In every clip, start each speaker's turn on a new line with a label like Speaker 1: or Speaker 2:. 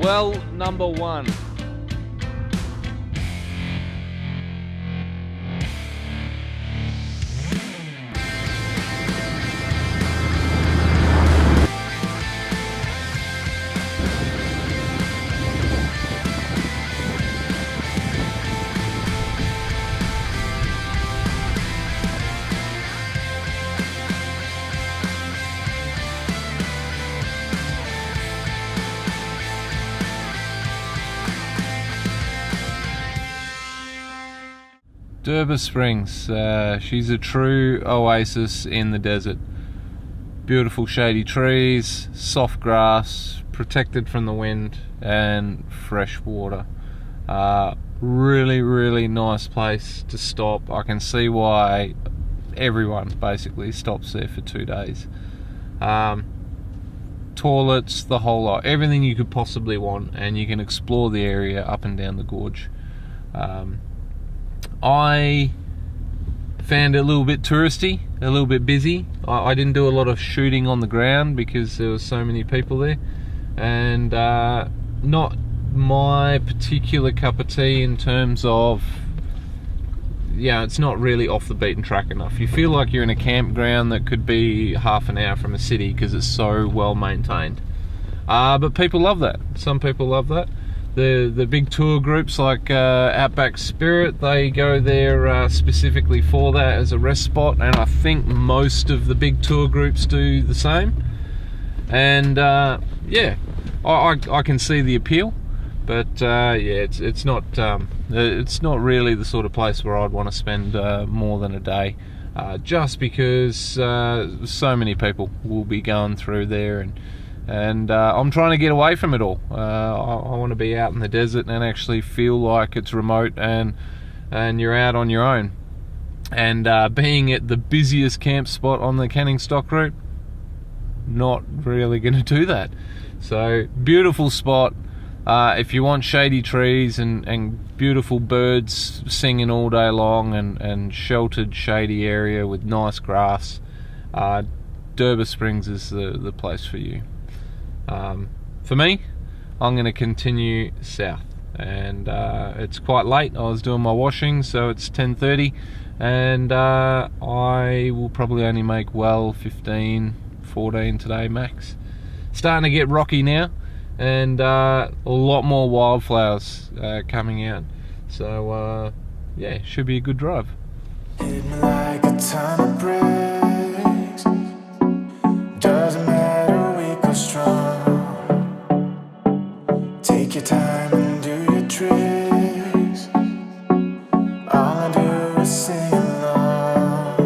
Speaker 1: Well, number one. Durba Springs, she's a true oasis in the desert. Beautiful shady trees, soft grass, protected from the wind, and fresh water. Really, really nice place to stop. I can see why everyone basically stops there for 2 days. Toilets, the whole lot, everything you could possibly want, and you can explore the area up and down the gorge. I found it a little bit touristy, a little bit busy. I didn't do a lot of shooting on the ground because there were so many people there, and not my particular cup of tea in terms of, it's not really off the beaten track enough. You feel like you're in a campground that could be half an hour from a city because it's so well maintained. But people love that. Some people love that. The big tour groups like Outback Spirit, they go there specifically for that as a rest spot, and I think most of the big tour groups do the same. And I can see the appeal, but it's not really the sort of place where I'd want to spend more than a day, just because so many people will be going through there, and I'm trying to get away from it all. I want to be out in the desert and actually feel like it's remote and you're out on your own. And being at the busiest camp spot on the Canning Stock route, not really going to do that. So beautiful spot. If you want shady trees and beautiful birds singing all day long, and sheltered shady area with nice grass, Durba Springs is the place for you. For me, I'm going to continue south, and it's quite late. I was doing my washing, so it's 10:30, and I will probably only make 15, 14 today max. Starting to get rocky now, and a lot more wildflowers coming out, so should be a good drive.
Speaker 2: Hit me like a ton of bricks. Doesn't matter, weak or strong. Take your time and do your tricks. All I do is sing along.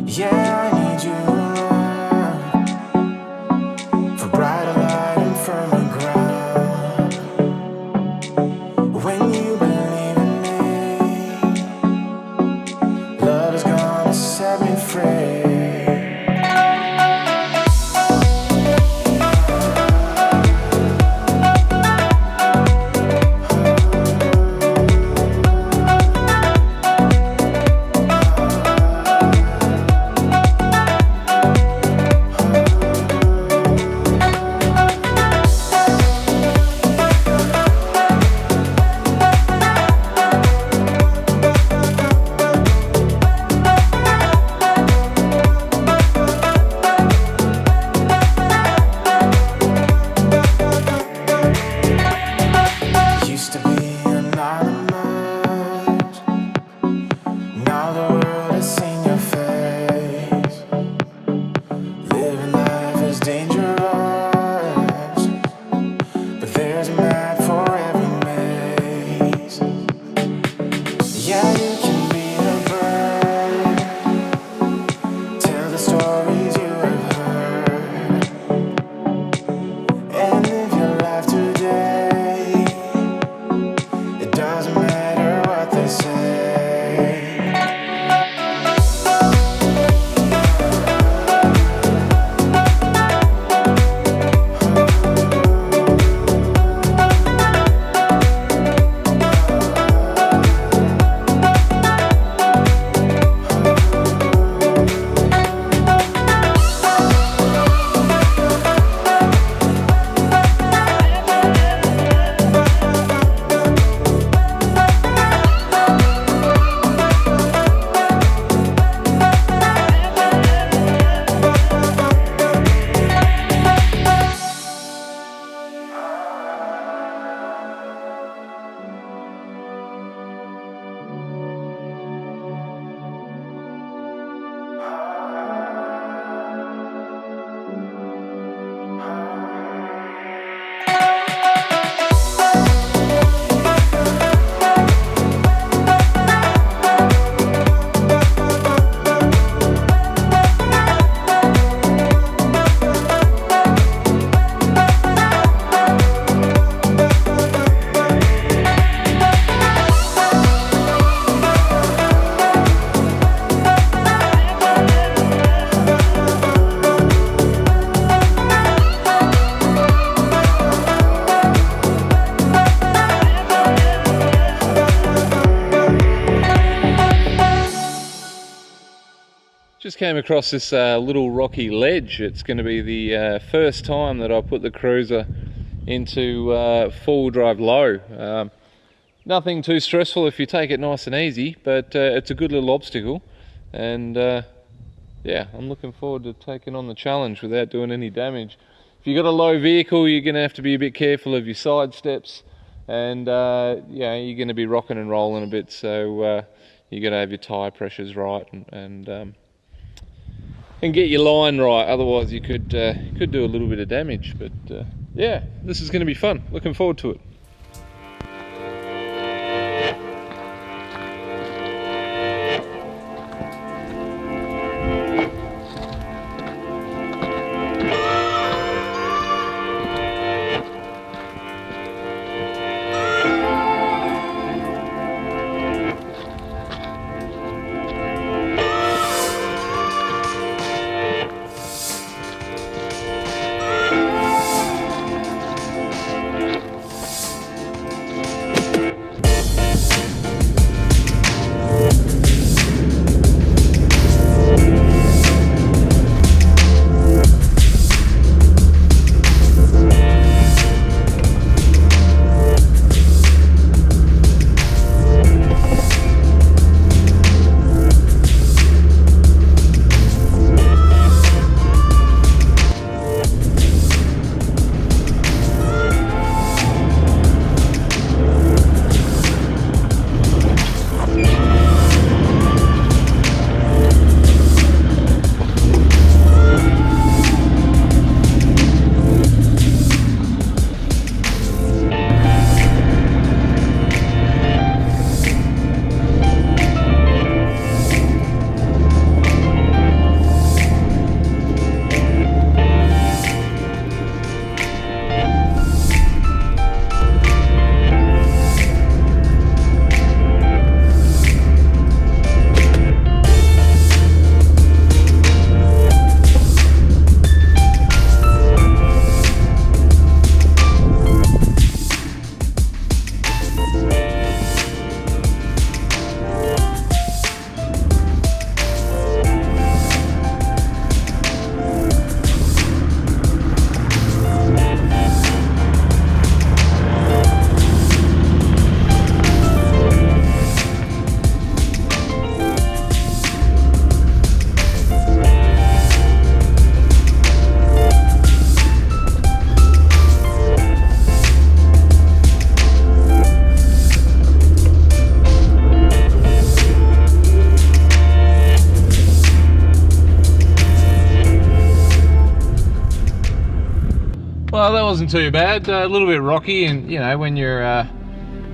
Speaker 2: Yeah, I need you around, for brighter light and firmer ground. When you believe in me, love is gonna set me free.
Speaker 1: came across this little rocky ledge. It's going to be the first time that I put the cruiser into four-wheel drive low. Nothing too stressful if you take it nice and easy, but it's a good little obstacle, and yeah, I'm looking forward to taking on the challenge without doing any damage. If you've got a low vehicle, you're going to have to be a bit careful of your side steps, and yeah, you're going to be rocking and rolling a bit, so you got to have your tyre pressures right and get your line right. Otherwise, you could do a little bit of damage. But yeah, this is going to be fun. Looking forward to it. Well, that wasn't too bad. A little bit rocky, and you know, when you're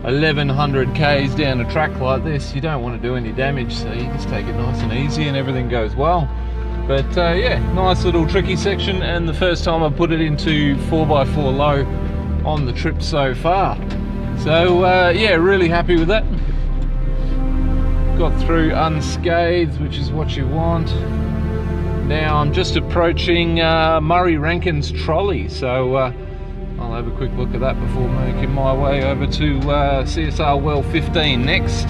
Speaker 1: 1100 k's down a track like this, you don't want to do any damage, so you just take it nice and easy and everything goes well. But yeah, nice little tricky section, and the first time I put it into 4x4 low on the trip so far. So yeah, really happy with that. Got through unscathed, which is what you want. Now I'm just approaching Murray Rankin's trolley, so I'll have a quick look at that before making my way over to CSR Well 15 next.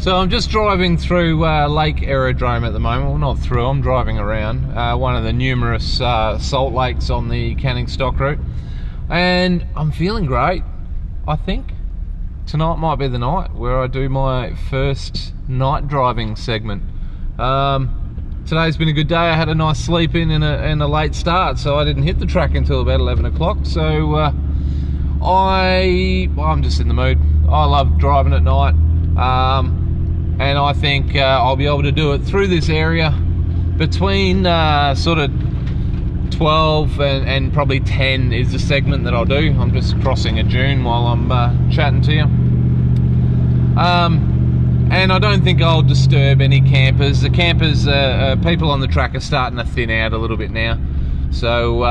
Speaker 1: So I'm just driving through Lake Aerodrome at the moment. Well, not through, I'm driving around one of the numerous salt lakes on the Canning Stock route, and I'm feeling great. I think tonight might be the night where I do my first night driving segment. Today's been a good day. I had a nice sleep in and a late start, so I didn't hit the track until about 11 o'clock. So I'm just in the mood. I love driving at night. And I think I'll be able to do it through this area between sort of 12 and probably 10 is the segment that I'll do. I'm just crossing a dune while I'm chatting to you. And I don't think I'll disturb any campers. The campers, people on the track are starting to thin out a little bit now. So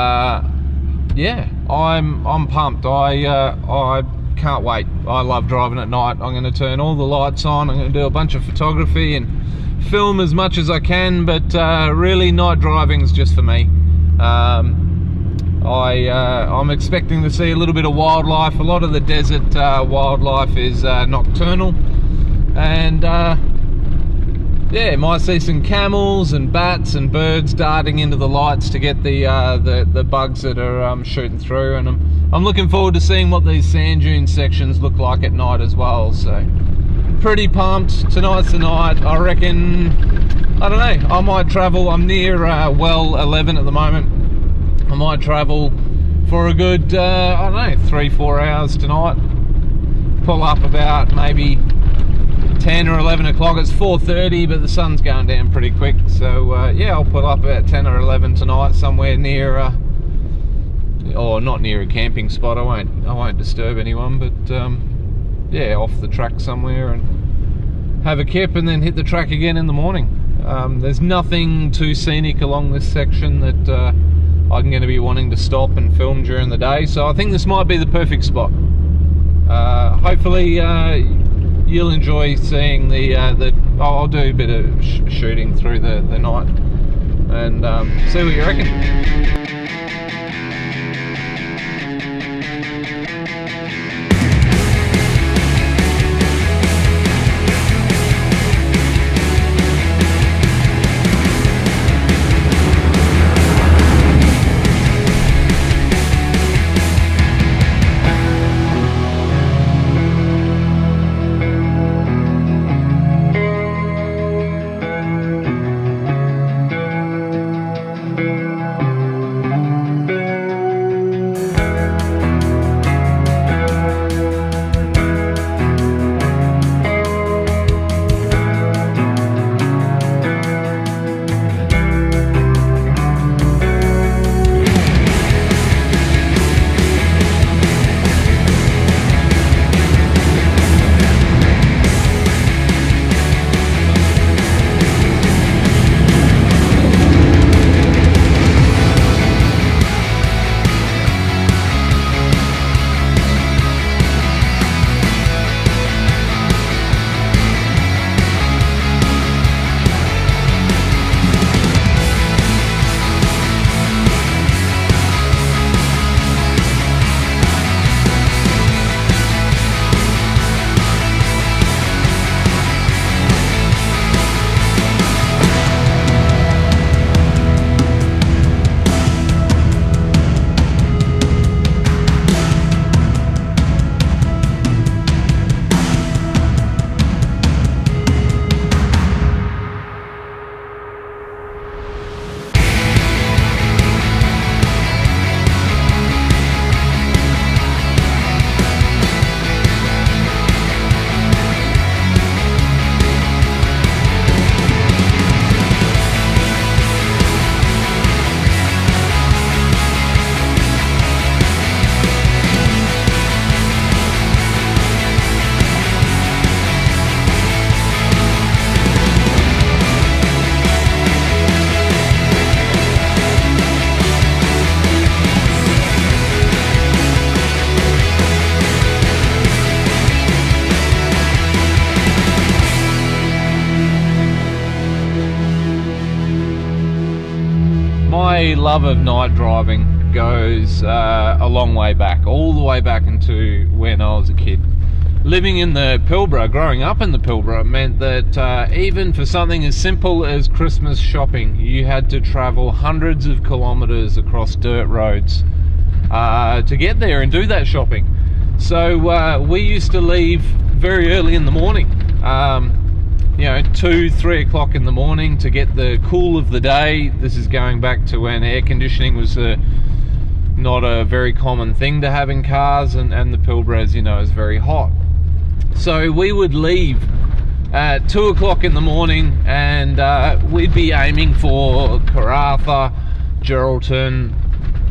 Speaker 1: yeah, I'm pumped. I can't wait. I love driving at night. I'm going to turn all the lights on. I'm going to do a bunch of photography and film as much as I can, but really night driving's just for me. I'm expecting to see a little bit of wildlife. A lot of the desert wildlife is nocturnal, and yeah, might see some camels and bats and birds darting into the lights to get the bugs that are shooting through, and I'm looking forward to seeing what these sand dune sections look like at night as well. So pretty pumped. Tonight's the night. I reckon, I don't know, I might travel. I'm near well 11 at the moment. I might travel for a good I don't know, 3-4 hours tonight. Pull up about maybe 10 or 11 o'clock. It's 4:30, but the sun's going down pretty quick. So yeah, I'll pull up about 10 or 11 tonight, somewhere near or not near a camping spot. I won't disturb anyone, but yeah, off the track somewhere and have a kip and then hit the track again in the morning. There's nothing too scenic along this section that I'm going to be wanting to stop and film during the day, so I think this might be the perfect spot. Hopefully you'll enjoy seeing I'll do a bit of shooting through the night and see what you reckon. My love of night driving goes a long way back, all the way back into when I was a kid. living in the Pilbara, growing up in the Pilbara, meant that even for something as simple as Christmas shopping, you had to travel hundreds of kilometres across dirt roads to get there and do that shopping. So we used to leave very early in the morning, 2-3 o'clock in the morning, to get the cool of the day. This is going back to when air conditioning was not a very common thing to have in cars, and the Pilbara, as you know, is very hot. So we would leave at 2 o'clock in the morning, and we'd be aiming for Karratha, Geraldton,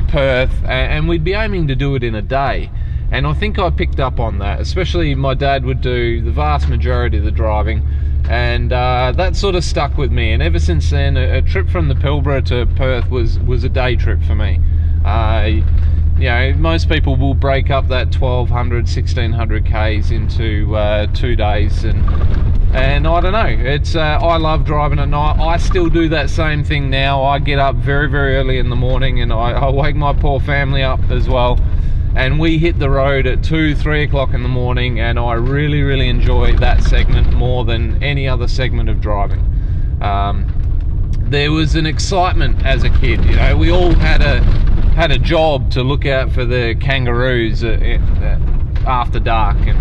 Speaker 1: Perth, and we'd be aiming to do it in a day. And I think I picked up on that, especially my dad would do the vast majority of the driving, and that sort of stuck with me. And ever since then, a trip from the Pilbara to Perth was a day trip for me. Most people will break up that 1200, 1600 Ks into 2 days, and I don't know, it's I love driving at night. I still do that same thing now. I get up very, very early in the morning, and I wake my poor family up as well, and we hit the road at 2-3 o'clock in the morning, and I really, really enjoy that segment more than any other segment of driving. There was an excitement as a kid. We all had a job to look out for the kangaroos after dark, and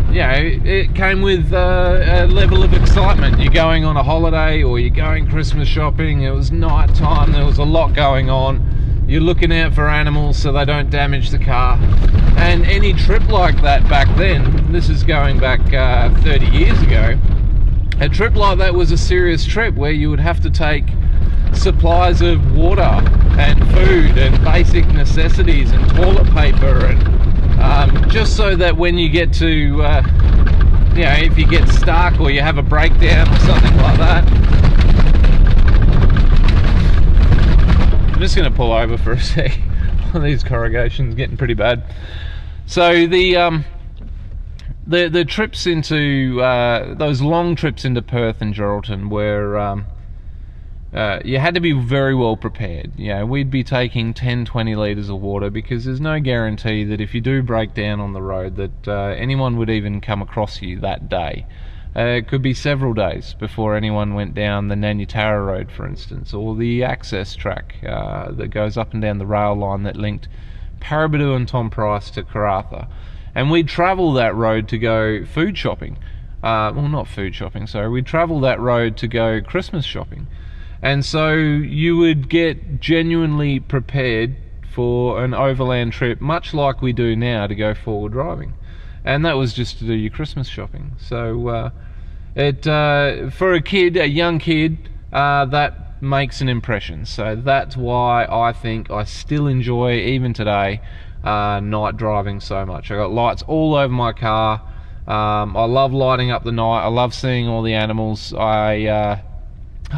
Speaker 1: it came with a level of excitement. You're going on a holiday, or you're going Christmas shopping. It was night time, there was a lot going on. You're looking out for animals so they don't damage the car. And any trip like that back then, this is going back 30 years ago, a trip like that was a serious trip, where you would have to take supplies of water and food and basic necessities and toilet paper, and just so that when you get to if you get stuck or you have a breakdown or something like that. I'm just going to pull over for a sec. These corrugations getting pretty bad. So the trips into those long trips into Perth and Geraldton were you had to be very well prepared. We'd be taking 10-20 litres of water, because there's no guarantee that if you do break down on the road that anyone would even come across you that day. It could be several days before anyone went down the Nanyatara Road, for instance, or the access track that goes up and down the rail line that linked Paraburdoo and Tom Price to Karratha. And we'd travel that road to go food shopping. Not food shopping, sorry. We'd travel that road to go Christmas shopping. And so you would get genuinely prepared for an overland trip, much like we do now to go forward driving. And that was just to do your Christmas shopping. So for a young kid, that makes an impression. So that's why I think I still enjoy, even today, night driving so much. I got lights all over my car. I love lighting up the night. I love seeing all the animals. I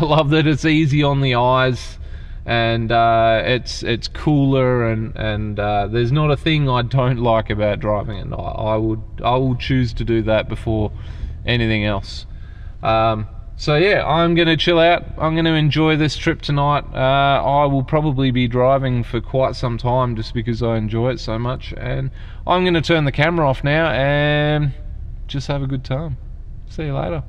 Speaker 1: love that it's easy on the eyes, and it's cooler, and there's not a thing I don't like about driving at night. I will choose to do that before anything else. So yeah, I'm going to chill out. I'm going to enjoy this trip tonight. I will probably be driving for quite some time, just because I enjoy it so much. And I'm going to turn the camera off now and just have a good time. See you later.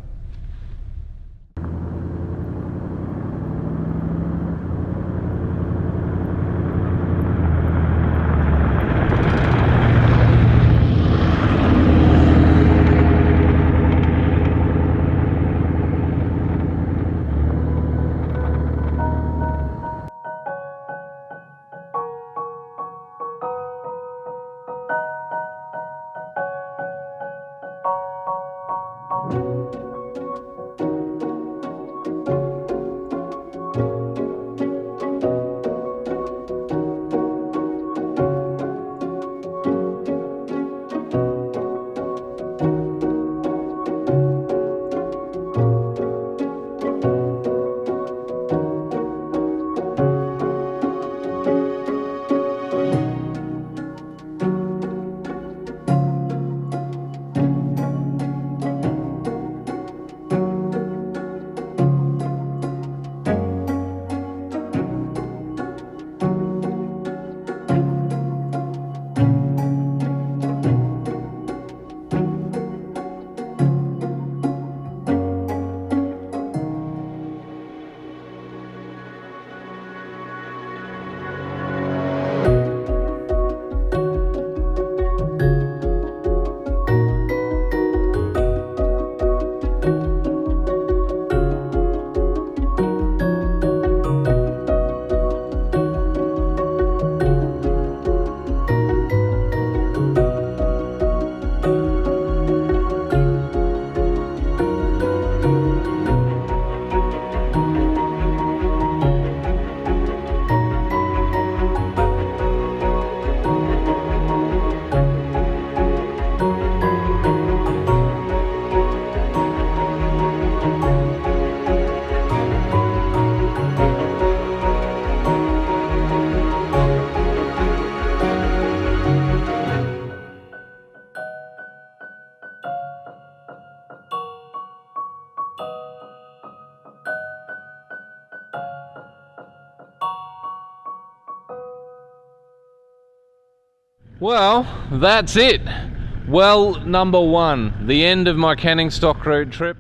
Speaker 1: Well, that's it. Well, number one, the end of my Canning Stock road trip.